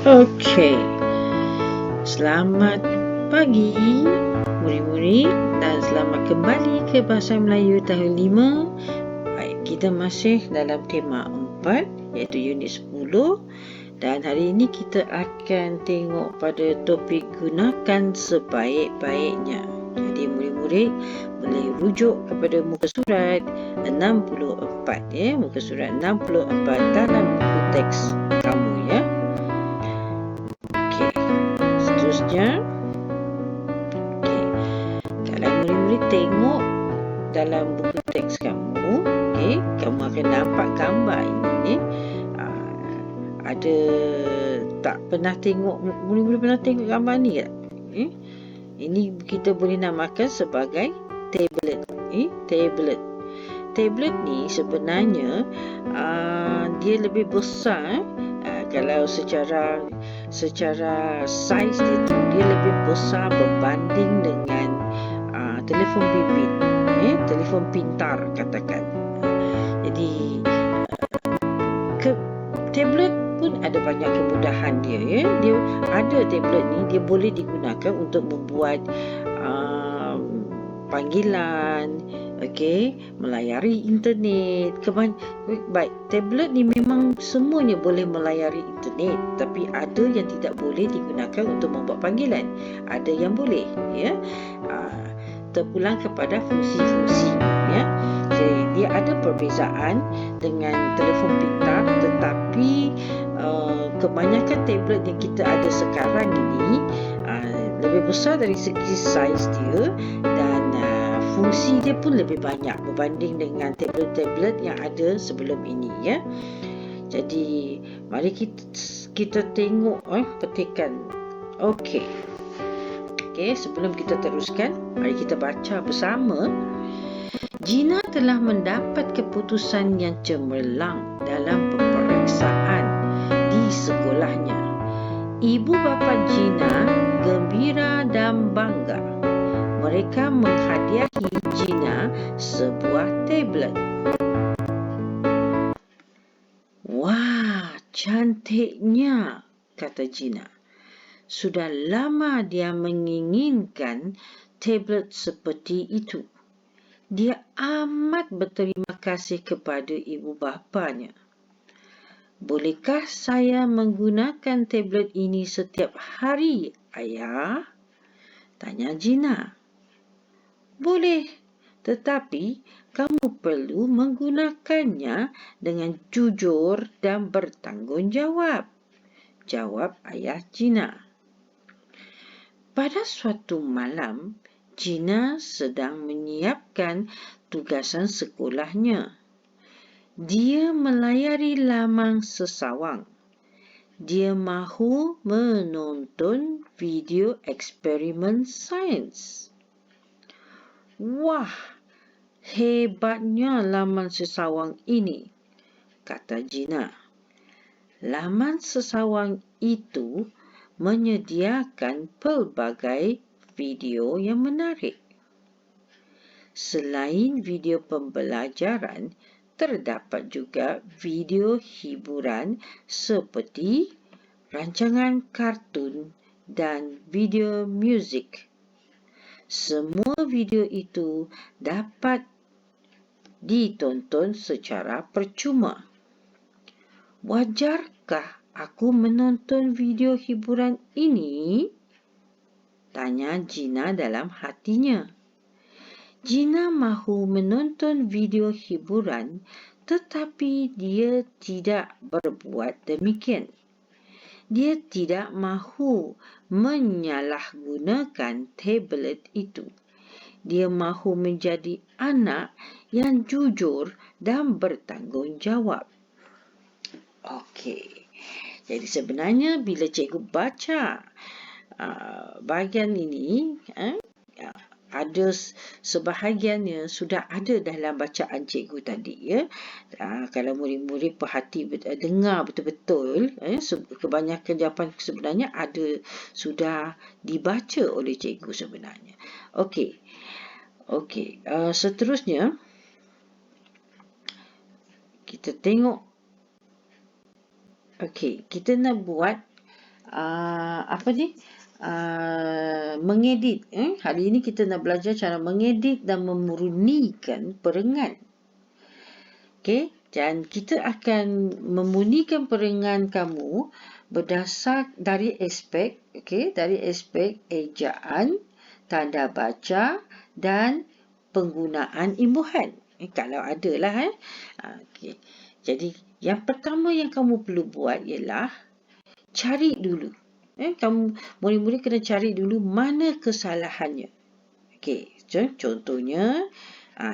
Okey. Selamat pagi murid-murid dan selamat kembali ke Bahasa Melayu tahun 5. Baik, kita masih dalam tema 4 iaitu unit 10 dan hari ini kita akan tengok pada topik gunakan sebaik-baiknya. Jadi murid-murid boleh rujuk kepada muka surat 64 muka surat 64 dalam buku teks kamu ya. Okey. Seterusnya, kalau murid-murid tengok dalam buku teks kamu, kamu akan nampak gambar ini. Ada tak pernah tengok, murid-murid pernah tengok gambar ni tak? Ini kita boleh namakan sebagai tablet. Tablet. Tablet ni sebenarnya dia lebih besar. Kalau secara saiz dia lebih besar berbanding dengan telefon bimbit, telefon pintar katakan. Jadi tablet pun ada banyak kemudahan dia. Dia ada tablet ni, dia boleh digunakan untuk membuat panggilan, melayari internet. Baik, tablet ni memang semuanya boleh melayari internet, tapi ada yang tidak boleh digunakan untuk membuat panggilan. Ada yang boleh, terpulang kepada fungsi-fungsi, Jadi dia ada perbezaan dengan telefon pintar, tetapi kebanyakan tablet yang kita ada sekarang ini lebih besar dari segi saiz dia dan fungsi dia pun lebih banyak berbanding dengan tablet-tablet yang ada sebelum ini ya. Jadi mari kita tengok petikan. Okey, sebelum kita teruskan, mari kita baca bersama. Gina telah mendapat keputusan yang cemerlang dalam peperiksaan di sekolahnya. Ibu bapa Gina gembira dan bangga. Mereka menghadiahi Gina sebuah tablet. Wah, cantiknya, kata Gina. Sudah lama dia menginginkan tablet seperti itu. Dia amat berterima kasih kepada ibu bapanya. Bolehkah saya menggunakan tablet ini setiap hari, ayah? Tanya Gina. Boleh, tetapi kamu perlu menggunakannya dengan jujur dan bertanggungjawab, jawab ayah Gina. Pada suatu malam, Gina sedang menyiapkan tugasan sekolahnya. Dia melayari laman sesawang. Dia mahu menonton video eksperimen sains. Wah, hebatnya laman sesawang ini, kata Gina. Laman sesawang itu menyediakan pelbagai video yang menarik. Selain video pembelajaran, terdapat juga video hiburan seperti rancangan kartun dan video muzik. Semua video itu dapat ditonton secara percuma. Wajarkah aku menonton video hiburan ini? Tanya Gina dalam hatinya. Gina mahu menonton video hiburan, tetapi dia tidak berbuat demikian. Dia tidak mahu menyalahgunakan tablet itu. Dia mahu menjadi anak yang jujur dan bertanggungjawab. Okey. Jadi sebenarnya bila cikgu baca bahagian ini, ada sebahagiannya sudah ada dalam bacaan cikgu tadi ya. Kalau murid-murid dengar betul-betul, kebanyakan jawapan sebenarnya ada sudah dibaca oleh cikgu sebenarnya. Okey. Seterusnya kita tengok. Kita nak buat apa ni? Mengedit. Hari ini kita nak belajar cara mengedit dan memurnikan perengan. Okey, dan kita akan memurnikan perengan kamu berdasar dari aspek, dari aspek ejaan, tanda baca dan penggunaan imbuhan. Kalau ada lah. Okey. Jadi, yang pertama yang kamu perlu buat ialah cari dulu. Kamu murid-murid kena cari dulu mana kesalahannya. Okey, contohnya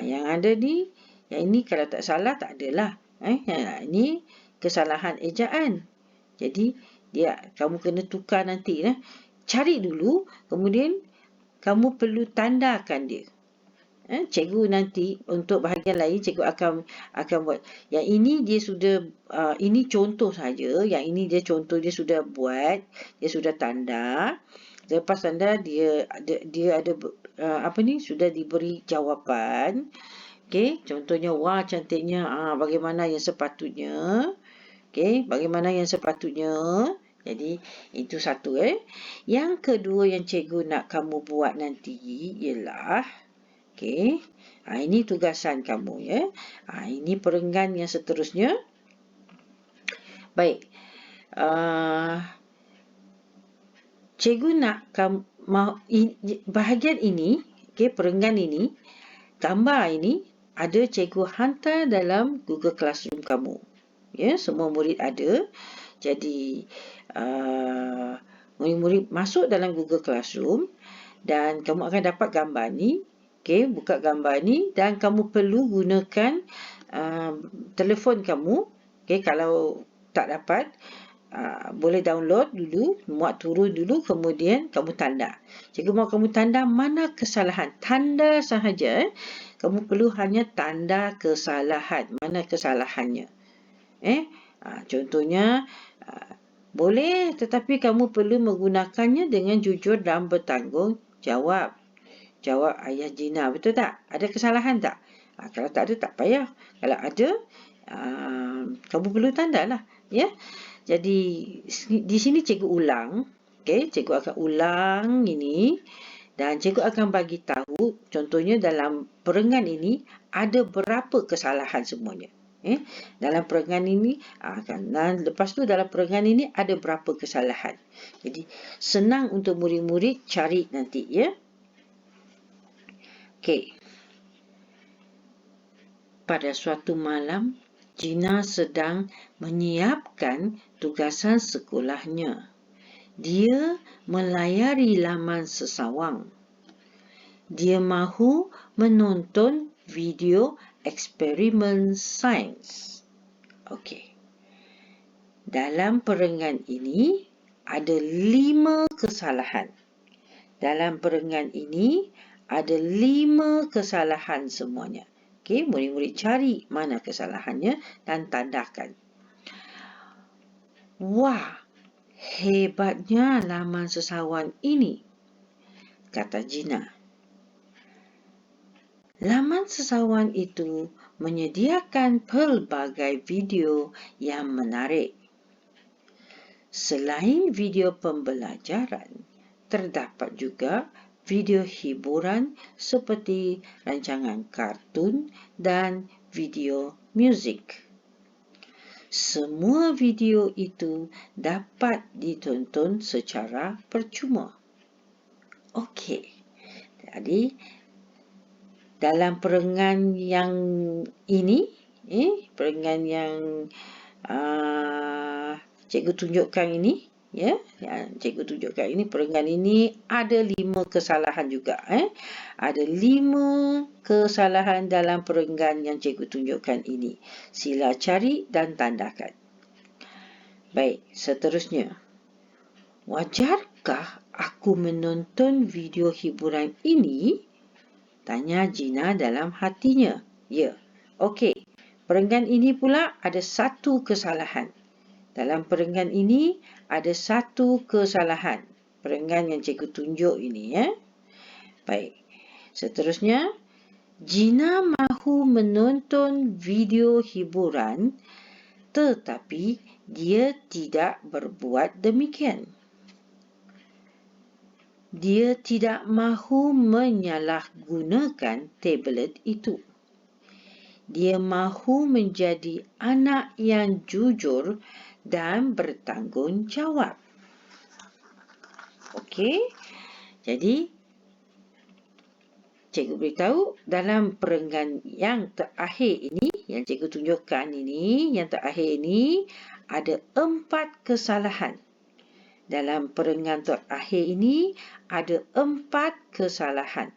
yang ada ni, yang ini kalau tak salah tak adalah. Ini kesalahan ejaan. Jadi kamu kena tukar nanti. Cari dulu, kemudian kamu perlu tandakan dia. Cikgu nanti untuk bahagian lain cikgu akan buat. Yang ini dia sudah ini contoh saja. Yang ini dia contoh dia sudah buat, dia sudah tanda. Lepas tanda dia ada sudah diberi jawapan. Okey, contohnya wah cantiknya. Bagaimana yang sepatutnya? Okey, bagaimana yang sepatutnya? Jadi itu satu. Yang kedua yang cikgu nak kamu buat nanti ialah ini tugasan kamu ya. Ini perenggan yang seterusnya. Baik. Cikgu nak bahagian ini, perenggan ini, gambar ini ada cikgu hantar dalam Google Classroom kamu. Ya, semua murid ada. Jadi murid-murid masuk dalam Google Classroom dan kamu akan dapat gambar ni. Buka gambar ni dan kamu perlu gunakan telefon kamu. Kalau tak dapat, boleh download dulu, muat turun dulu, kemudian kamu tanda. Cikgu mahu kamu tanda mana kesalahan. Tanda sahaja. Kamu perlu hanya tanda kesalahan. Mana kesalahannya. Contohnya, boleh tetapi kamu perlu menggunakannya dengan jujur dan bertanggungjawab. Jawab ayah Gina, betul tak? Ada kesalahan tak? Kalau tak ada, tak payah. Kalau ada, kamu perlu tanda lah. Ya? Jadi, di sini cikgu ulang. Cikgu akan ulang ini. Dan cikgu akan bagi tahu, contohnya dalam perengan ini, ada berapa kesalahan semuanya. Dalam perengan ini, lepas tu dalam perengan ini, ada berapa kesalahan. Jadi, senang untuk murid-murid cari nanti. Ya? Pada suatu malam, Gina sedang menyiapkan tugasan sekolahnya. Dia melayari laman sesawang. Dia mahu menonton video eksperimen sains. Dalam perengan ini, ada 5 kesalahan. Dalam perengan ini, ada 5 kesalahan semuanya. Murid-murid cari mana kesalahannya dan tandakan. Wah, hebatnya laman sesawan ini, kata Gina. Laman sesawan itu menyediakan pelbagai video yang menarik. Selain video pembelajaran, terdapat juga video hiburan seperti rancangan kartun dan video muzik. Semua video itu dapat ditonton secara percuma. Jadi dalam perengan yang ini, perengan yang cikgu tunjukkan ini, yang cikgu tunjukkan ini, perengan ini ada 5 kesalahan juga. Ada 5 kesalahan dalam perengan yang cikgu tunjukkan ini. Sila cari dan tandakan. Baik, seterusnya. Wajarkah aku menonton video hiburan ini? Tanya Gina dalam hatinya. Ya. Perengan ini pula ada 1 kesalahan. Dalam perengan ini ada 1 kesalahan. Perengan yang cikgu tunjuk ini. Baik. Seterusnya, Gina mahu menonton video hiburan tetapi dia tidak berbuat demikian. Dia tidak mahu menyalahgunakan tablet itu. Dia mahu menjadi anak yang jujur dan bertanggungjawab. Okey. Jadi, cikgu beritahu dalam perenggan yang terakhir ini, yang cikgu tunjukkan ini, yang terakhir ini, ada 4 kesalahan. Dalam perenggan terakhir ini, ada 4 kesalahan.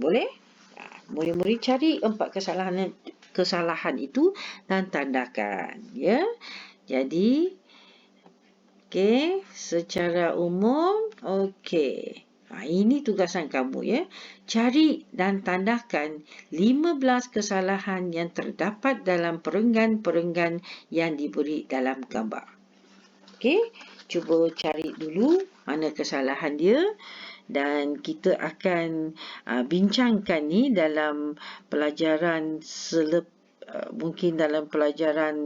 Boleh? Murid-murid cari 4 kesalahan itu dan tandakan. Ya. Jadi, okey, secara umum, okey. Ini tugasan kamu, ya. Cari dan tandakan 15 kesalahan yang terdapat dalam perenggan-perenggan yang diberi dalam gambar. Okey, cuba cari dulu mana kesalahan dia dan kita akan bincangkan ni dalam pelajaran mungkin dalam pelajaran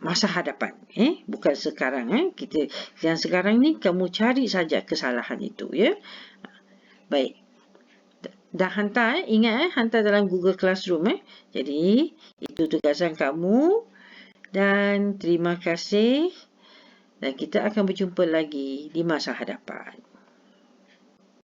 masa hadapan, bukan sekarang. Yang sekarang ni kamu cari saja kesalahan itu, ya. Baik. Dah hantar, ingat hantar dalam Google Classroom. Jadi itu tugasan kamu dan terima kasih dan kita akan berjumpa lagi di masa hadapan.